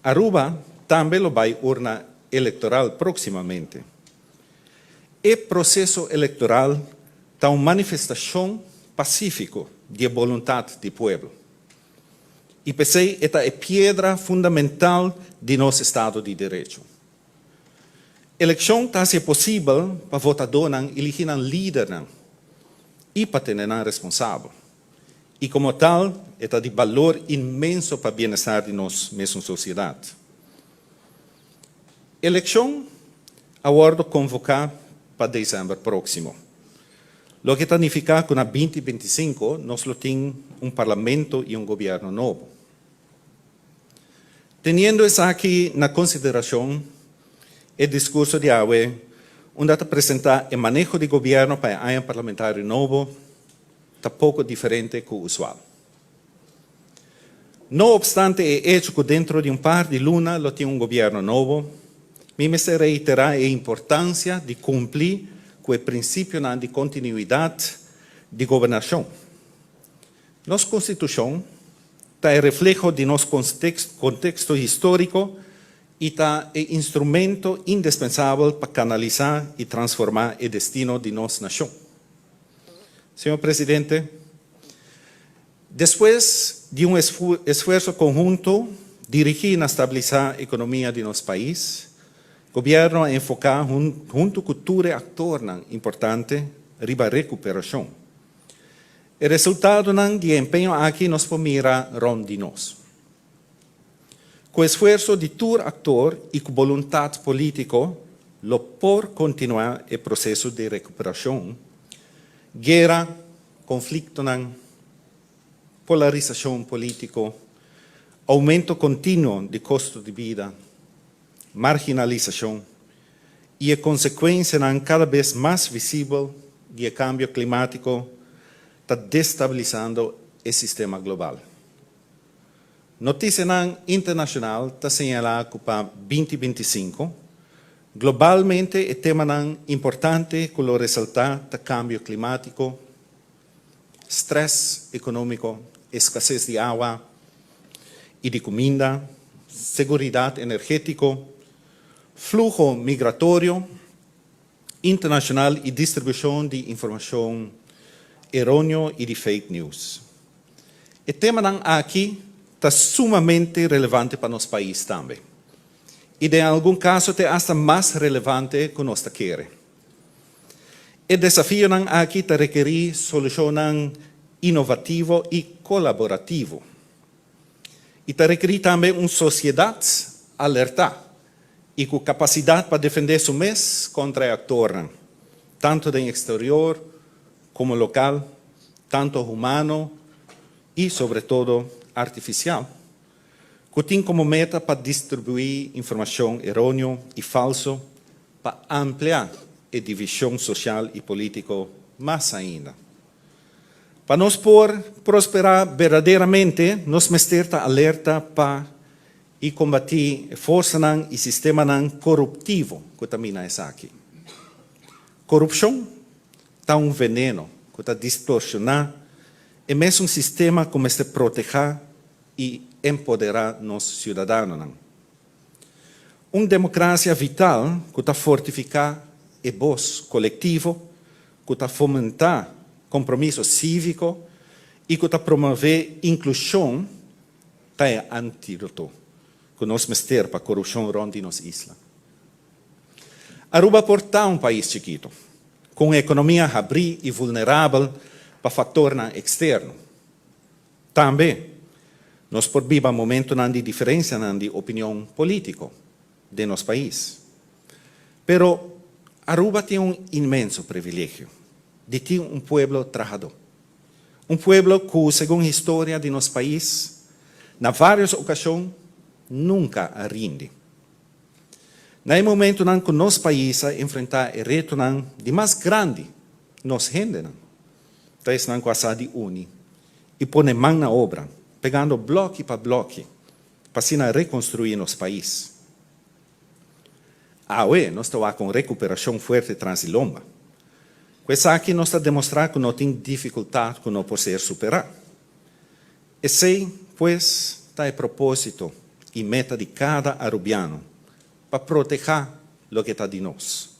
Aruba também vai urna eleitoral proximamente. O processo eleitoral é uma manifestação pacífica de vontade do povo. E pensei, esta é a pedra fundamental de nosso Estado de Direito. Eleição está ser possível para votador eleger um líder e para ter um responsável. E como tal, é de valor imenso para o bem-estar de nossa mesma sociedade. Eleição, agora convocar para dezembro próximo. O que significa que na 2025 nós temos parlamento e governo novo. Tendo isso aqui na consideração, o discurso de hoje, onde apresentar o manejo de governo para o ano parlamentar novo, está pouco diferente do usual. Não obstante o hecho que dentro de par de lunas tem governo novo, me se reiterar a importância de cumprir com o princípio de continuidade de governação. Nossa Constituição está reflejo de nosso contexto histórico e está instrumento indispensável para canalizar e transformar o destino de nossa nação. Senhor Presidente, depois de esforço conjunto dirigido a estabilizar a economia de nosso país, o governo a enfocar junto com todos os atores importantes riba a recuperação. O resultado de empenho aqui nos pode mirar rond de nós. Com o esforço de todo ator e com vontade política, lo por continuar o processo de recuperação, guerra, conflito, polarização política, aumento contínuo de custo de vida, marginalização e a consequência cada vez mais visível do cambio climático está destabilizando o sistema global. Notícia internacional está señalada que para 2025, globalmente o tema importante que lo resultado do cambio climático, estresse econômico, escassez de água e de comida, segurança energética, flujo migratório internacional e distribuição de informação errônea e de fake news. O tema aqui está sumamente relevante para nosso país também. E, em algum caso, é até mais relevante que nós queremos. O desafio aqui está requerir solução inovativa e colaborativa. E está requerir também uma sociedade alerta e com capacidade para defender seu mês contra o ator, tanto do exterior como local, tanto humano e, sobretudo, artificial, que tem como meta para distribuir informação errônea e falsa para ampliar a divisão social e política mais ainda. Para nós poder prosperar verdadeiramente, nós precisamos estar alerta para e combater a força e sistema corruptivo que também é aqui. Corrupção está veneno que está distorcionando e mesmo um sistema como este proteger e empoderar nossos cidadãos. Uma democracia vital que está fortificar a voz coletivo, que está fomentar compromisso cívico e que está promover inclusão, é antídoto que nós precisamos para a corrupção ronda nossa isla. Aruba porta um país chiquito, com uma economia abril e vulnerável para fator externo. Também, nós podemos um momento de diferença de opinião política de nosso país. Pero Aruba tem imenso privilégio de ter povo trabajador. Povo que, segundo a história de nosso país, na várias ocasiões, nunca rinde. No momento que nosso país enfrenta o reto de mais grande, nos gente, então quase de une e põe mão na obra, pegando bloco para bloco, para reconstruir nosso país. Hoje, nós estamos com recuperação forte transilomba. Isso aqui nós está demonstrando que não tem dificuldade que não pode superar. E sei, pois, está a propósito e meta de cada arubiano para proteger lo que está de nós.